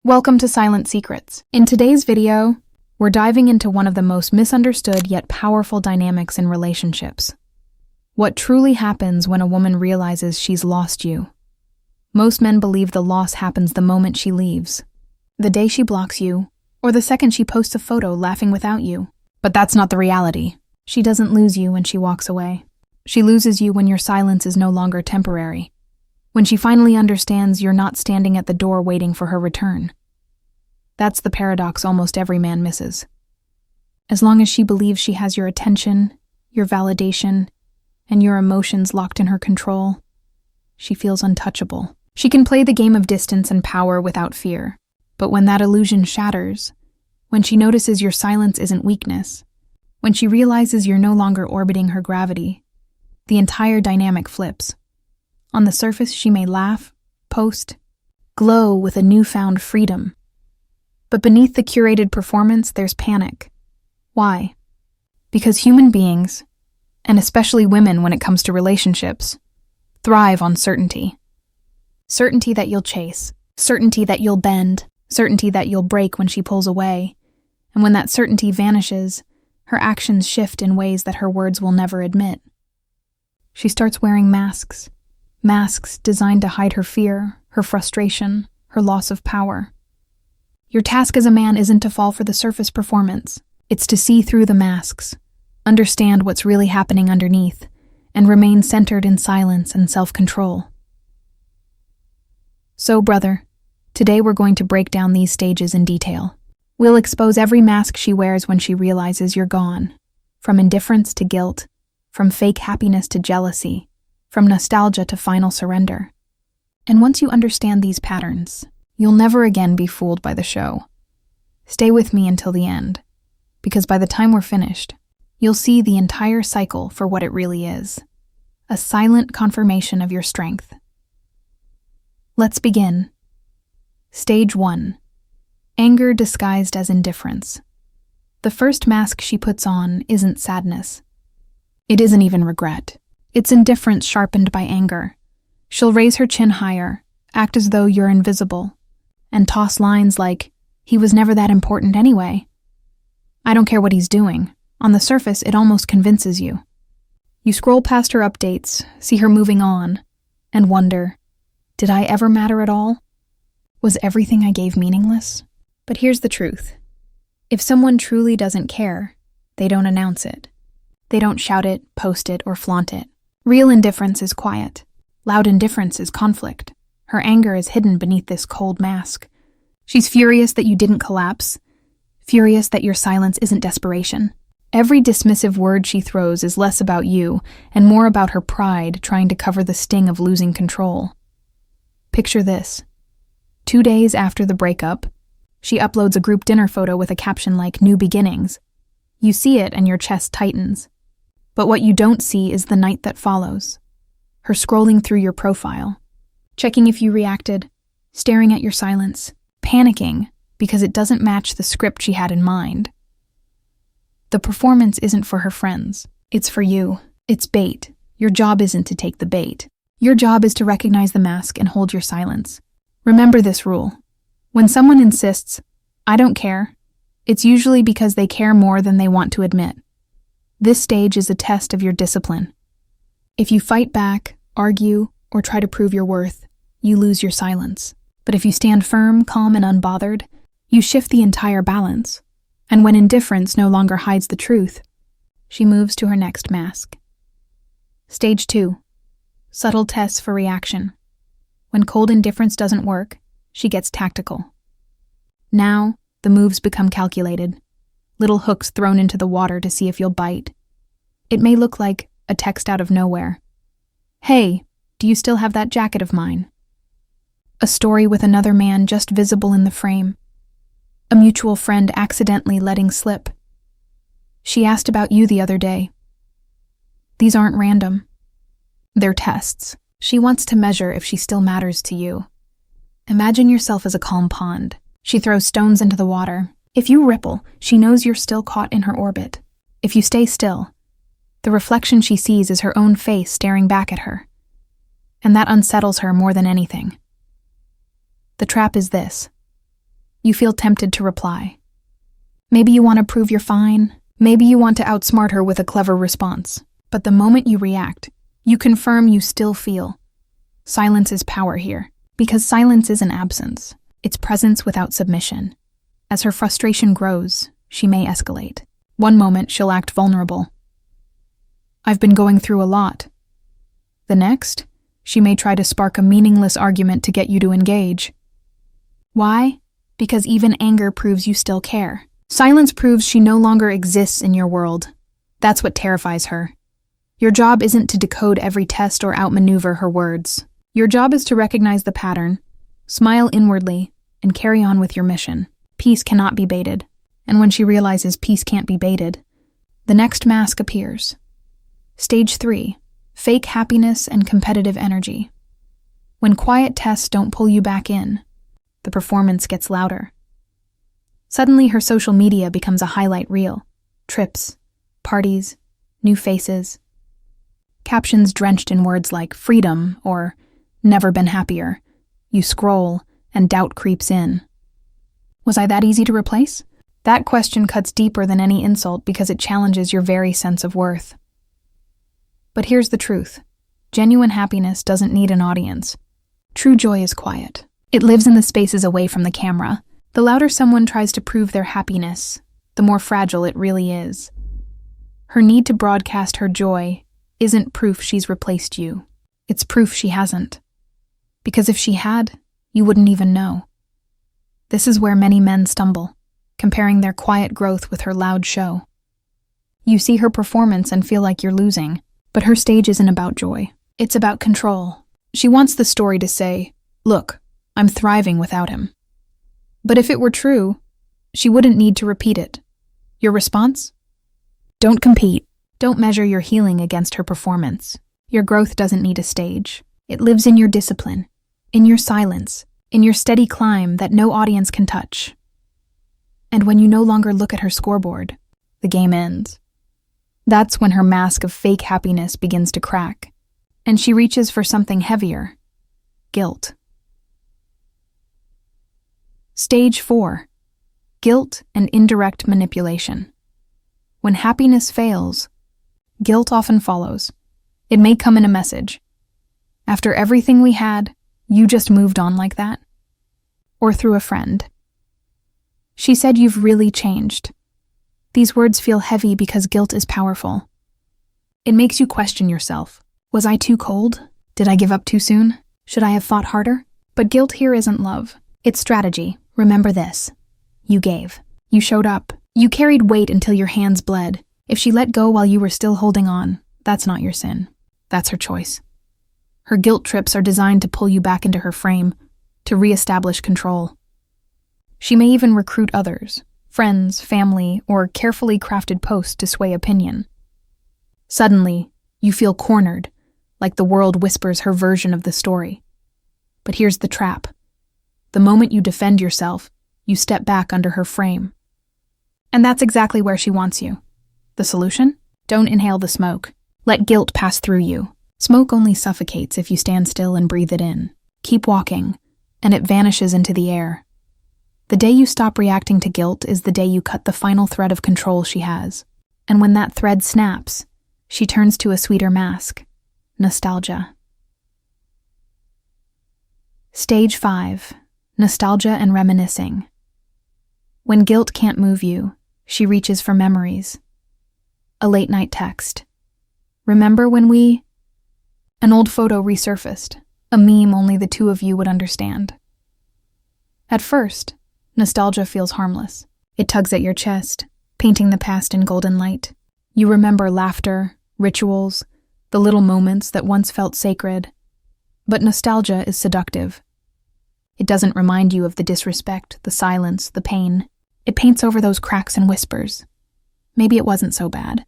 Welcome to Silent Secrets. In today's video, we're diving into one of the most misunderstood yet powerful dynamics in relationships. What truly happens when a woman realizes she's lost you? Most men believe the loss happens the moment she leaves, the day she blocks you, or the second she posts a photo laughing without you. But that's not the reality. She doesn't lose you when she walks away. She loses you when your silence is no longer temporary. When she finally understands you're not standing at the door waiting for her return. That's the paradox almost every man misses. As long as she believes she has your attention, your validation, and your emotions locked in her control, she feels untouchable. She can play the game of distance and power without fear. But when that illusion shatters, when she notices your silence isn't weakness, when she realizes you're no longer orbiting her gravity, the entire dynamic flips. On the surface, she may laugh, post, glow with a newfound freedom. But beneath the curated performance, there's panic. Why? Because human beings, and especially women when it comes to relationships, thrive on certainty. Certainty that you'll chase, certainty that you'll bend, certainty that you'll break when she pulls away. And when that certainty vanishes, her actions shift in ways that her words will never admit. She starts wearing masks. Masks designed to hide her fear, her frustration, her loss of power. Your task as a man isn't to fall for the surface performance. It's to see through the masks, understand what's really happening underneath, and remain centered in silence and self-control. So, brother, today we're going to break down these stages in detail. We'll expose every mask she wears when she realizes you're gone, from indifference to guilt, from fake happiness to jealousy, from nostalgia to final surrender. And once you understand these patterns, you'll never again be fooled by the show. Stay with me until the end, because by the time we're finished, you'll see the entire cycle for what it really is, a silent confirmation of your strength. Let's begin. Stage 1. Anger disguised as indifference. The first mask she puts on isn't sadness. It isn't even regret. It's indifference sharpened by anger. She'll raise her chin higher, act as though you're invisible, and toss lines like, "He was never that important anyway. I don't care what he's doing." On the surface, it almost convinces you. You scroll past her updates, see her moving on, and wonder, did I ever matter at all? Was everything I gave meaningless? But here's the truth. If someone truly doesn't care, they don't announce it. They don't shout it, post it, or flaunt it. Real indifference is quiet. Loud indifference is conflict. Her anger is hidden beneath this cold mask. She's furious that you didn't collapse, furious that your silence isn't desperation. Every dismissive word she throws is less about you and more about her pride trying to cover the sting of losing control. Picture this. 2 days after the breakup, she uploads a group dinner photo with a caption like "New Beginnings." You see it and your chest tightens. But what you don't see is the night that follows. Her scrolling through your profile, checking if you reacted, staring at your silence, panicking because it doesn't match the script she had in mind. The performance isn't for her friends. It's for you. It's bait. Your job isn't to take the bait. Your job is to recognize the mask and hold your silence. Remember this rule. When someone insists, "I don't care," it's usually because they care more than they want to admit. This stage is a test of your discipline. If you fight back, argue, or try to prove your worth, you lose your silence. But if you stand firm, calm, and unbothered, you shift the entire balance. And when indifference no longer hides the truth, she moves to her next mask. Stage 2. Subtle tests for reaction. When cold indifference doesn't work, she gets tactical. Now, the moves become calculated. Little hooks thrown into the water to see if you'll bite. It may look like a text out of nowhere. "Hey, do you still have that jacket of mine?" A story with another man just visible in the frame. A mutual friend accidentally letting slip. "She asked about you the other day." These aren't random. They're tests. She wants to measure if she still matters to you. Imagine yourself as a calm pond. She throws stones into the water. If you ripple, she knows you're still caught in her orbit. If you stay still, the reflection she sees is her own face staring back at her. And that unsettles her more than anything. The trap is this. You feel tempted to reply. Maybe you want to prove you're fine. Maybe you want to outsmart her with a clever response. But the moment you react, you confirm you still feel. Silence is power here, because silence isn't absence. It's presence without submission. As her frustration grows, she may escalate. One moment, she'll act vulnerable. I've been going through a lot. The next, she may try to spark a meaningless argument to get you to engage. Why? Because even anger proves you still care. Silence proves she no longer exists in your world. That's what terrifies her. Your job isn't to decode every test or outmaneuver her words. Your job is to recognize the pattern, smile inwardly, and carry on with your mission. Peace cannot be baited. And when she realizes peace can't be baited, the next mask appears. Stage 3. Fake happiness and competitive energy. When quiet tests don't pull you back in, the performance gets louder. Suddenly, her social media becomes a highlight reel. Trips, parties, new faces. Captions drenched in words like freedom or never been happier. You scroll, and doubt creeps in. Was I that easy to replace? That question cuts deeper than any insult because it challenges your very sense of worth. But here's the truth. Genuine happiness doesn't need an audience. True joy is quiet. It lives in the spaces away from the camera. The louder someone tries to prove their happiness, the more fragile it really is. Her need to broadcast her joy isn't proof she's replaced you. It's proof she hasn't. Because if she had, you wouldn't even know. This is where many men stumble, comparing their quiet growth with her loud show. You see her performance and feel like you're losing, but her stage isn't about joy. It's about control. She wants the story to say, "Look, I'm thriving without him." But if it were true, she wouldn't need to repeat it. Your response? Don't compete. Don't measure your healing against her performance. Your growth doesn't need a stage. It lives in your discipline, in your silence, in your steady climb that no audience can touch. And when you no longer look at her scoreboard, the game ends. That's when her mask of fake happiness begins to crack, and she reaches for something heavier: guilt. Stage 4. Guilt and indirect manipulation. When happiness fails, guilt often follows. It may come in a message. After everything we had, you just moved on like that? Or through a friend. She said you've really changed. These words feel heavy because guilt is powerful. It makes you question yourself. Was I too cold? Did I give up too soon? Should I have fought harder? But guilt here isn't love. It's strategy. Remember this. You gave. You showed up. You carried weight until your hands bled. If she let go while you were still holding on, that's not your sin. That's her choice. Her guilt trips are designed to pull you back into her frame, to reestablish control. She may even recruit others, friends, family, or carefully crafted posts to sway opinion. Suddenly, you feel cornered, like the world whispers her version of the story. But here's the trap. The moment you defend yourself, you step back under her frame. And that's exactly where she wants you. The solution? Don't inhale the smoke. Let guilt pass through you. Smoke only suffocates if you stand still and breathe it in. Keep walking, and it vanishes into the air. The day you stop reacting to guilt is the day you cut the final thread of control she has. And when that thread snaps, she turns to a sweeter mask: nostalgia. Stage 5. Nostalgia and reminiscing. When guilt can't move you, she reaches for memories. A late-night text. Remember when we... An old photo resurfaced, a meme only the two of you would understand. At first, nostalgia feels harmless. It tugs at your chest, painting the past in golden light. You remember laughter, rituals, the little moments that once felt sacred. But nostalgia is seductive. It doesn't remind you of the disrespect, the silence, the pain. It paints over those cracks and whispers. Maybe it wasn't so bad.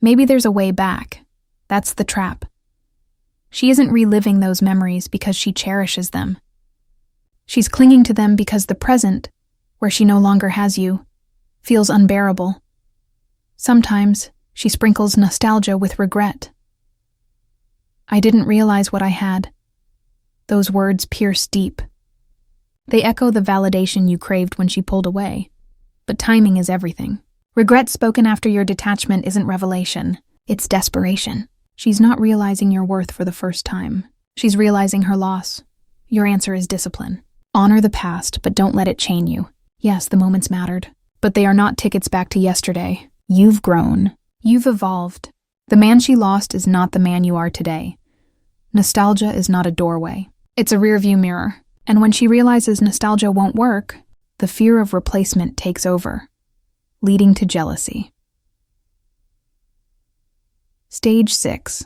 Maybe there's a way back. That's the trap. She isn't reliving those memories because she cherishes them. She's clinging to them because the present, where she no longer has you, feels unbearable. Sometimes she sprinkles nostalgia with regret. I didn't realize what I had. Those words pierce deep. They echo the validation you craved when she pulled away. But timing is everything. Regret spoken after your detachment isn't revelation, it's desperation. She's not realizing your worth for the first time. She's realizing her loss. Your answer is discipline. Honor the past, but don't let it chain you. Yes, the moments mattered, but they are not tickets back to yesterday. You've grown. You've evolved. The man she lost is not the man you are today. Nostalgia is not a doorway. It's a rearview mirror. And when she realizes nostalgia won't work, the fear of replacement takes over, leading to jealousy. Stage 6.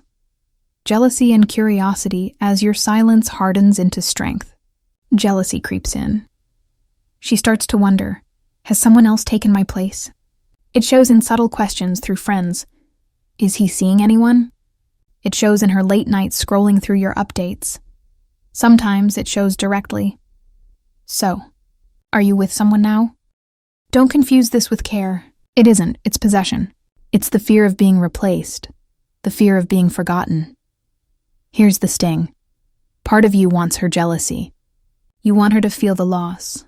Jealousy and curiosity as your silence hardens into strength. Jealousy creeps in. She starts to wonder, has someone else taken my place? It shows in subtle questions through friends. Is he seeing anyone? It shows in her late nights scrolling through your updates. Sometimes it shows directly. So, are you with someone now? Don't confuse this with care. It isn't, it's possession. It's the fear of being replaced, the fear of being forgotten. Here's the sting. Part of you wants her jealousy. You want her to feel the loss,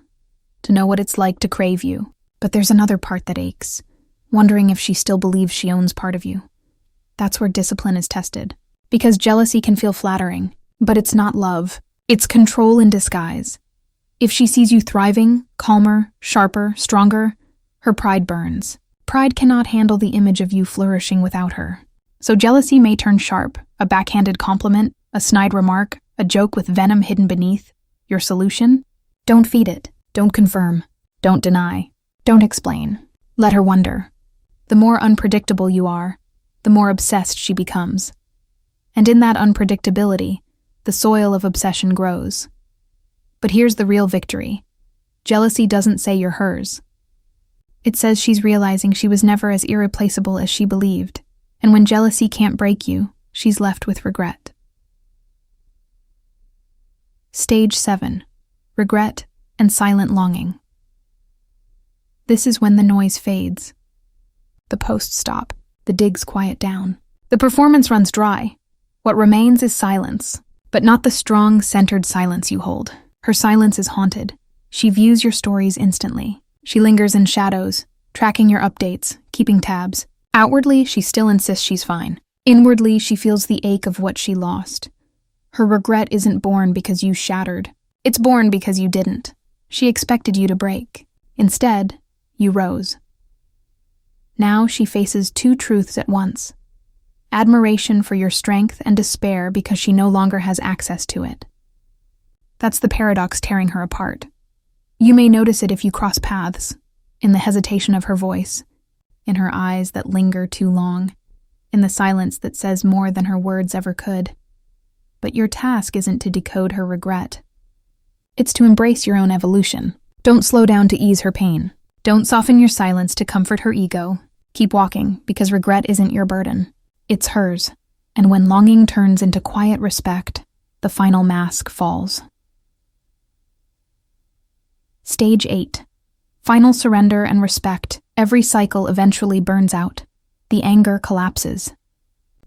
to know what it's like to crave you. But there's another part that aches, wondering if she still believes she owns part of you. That's where discipline is tested. Because jealousy can feel flattering, but it's not love. It's control in disguise. If she sees you thriving, calmer, sharper, stronger, her pride burns. Pride cannot handle the image of you flourishing without her. So jealousy may turn sharp, a backhanded compliment, a snide remark, a joke with venom hidden beneath. Your solution? Don't feed it. Don't confirm. Don't deny. Don't explain. Let her wonder. The more unpredictable you are, the more obsessed she becomes. And in that unpredictability, the soil of obsession grows. But here's the real victory. Jealousy doesn't say you're hers. It says she's realizing she was never as irreplaceable as she believed, and when jealousy can't break you, she's left with regret. Stage 7. Regret and silent longing. This is when the noise fades. The posts stop. The digs quiet down. The performance runs dry. What remains is silence, but not the strong, centered silence you hold. Her silence is haunted. She views your stories instantly. She lingers in shadows, tracking your updates, keeping tabs. Outwardly, she still insists she's fine. Inwardly, she feels the ache of what she lost. Her regret isn't born because you shattered. It's born because you didn't. She expected you to break. Instead, you rose. Now she faces two truths at once. Admiration for your strength and despair because she no longer has access to it. That's the paradox tearing her apart. You may notice it if you cross paths, in the hesitation of her voice, in her eyes that linger too long, in the silence that says more than her words ever could. But your task isn't to decode her regret. It's to embrace your own evolution. Don't slow down to ease her pain. Don't soften your silence to comfort her ego. Keep walking, because regret isn't your burden. It's hers. And when longing turns into quiet respect, the final mask falls. Stage 8. Final surrender and respect. Every cycle eventually burns out. The anger collapses.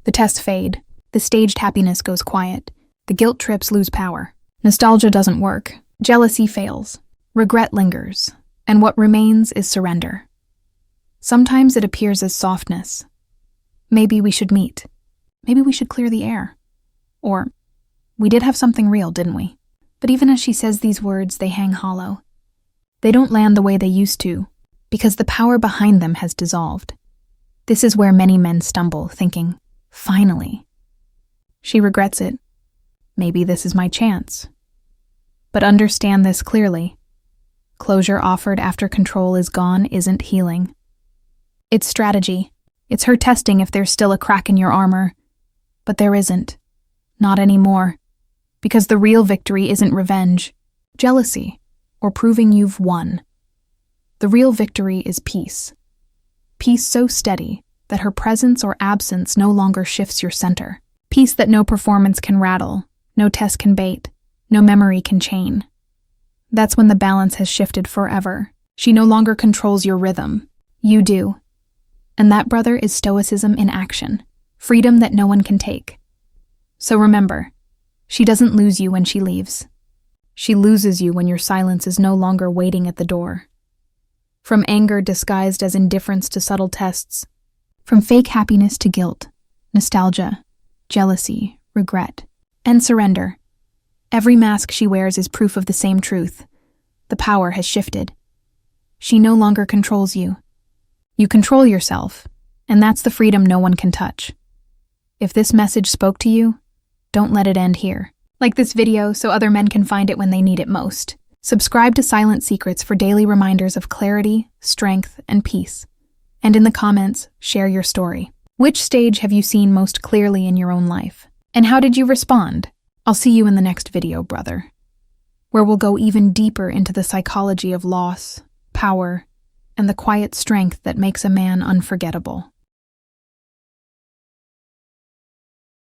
The tests fade. The staged happiness goes quiet. The guilt trips lose power. Nostalgia doesn't work. Jealousy fails. Regret lingers. And what remains is surrender. Sometimes it appears as softness. Maybe we should meet. Maybe we should clear the air. Or, we did have something real, didn't we? But even as she says these words, they hang hollow. They don't land the way they used to, because the power behind them has dissolved. This is where many men stumble, thinking, finally. She regrets it. Maybe this is my chance. But understand this clearly. Closure offered after control is gone isn't healing. It's strategy. It's her testing if there's still a crack in your armor. But there isn't. Not anymore. Because the real victory isn't revenge, jealousy, or proving you've won. The real victory is peace. Peace so steady that her presence or absence no longer shifts your center. Peace that no performance can rattle, no test can bait, no memory can chain. That's when the balance has shifted forever. She no longer controls your rhythm. You do. And that, brother, is Stoicism in action. Freedom that no one can take. So remember, she doesn't lose you when she leaves. She loses you when your silence is no longer waiting at the door. From anger disguised as indifference to subtle tests, from fake happiness to guilt, nostalgia, jealousy, regret, and surrender. Every mask she wears is proof of the same truth. The power has shifted. She no longer controls you. You control yourself, and that's the freedom no one can touch. If this message spoke to you, don't let it end here. Like this video so other men can find it when they need it most. Subscribe to Silent Secrets for daily reminders of clarity, strength, and peace. And in the comments, share your story. Which stage have you seen most clearly in your own life? And how did you respond? I'll see you in the next video, brother, where we'll go even deeper into the psychology of loss, power, and the quiet strength that makes a man unforgettable.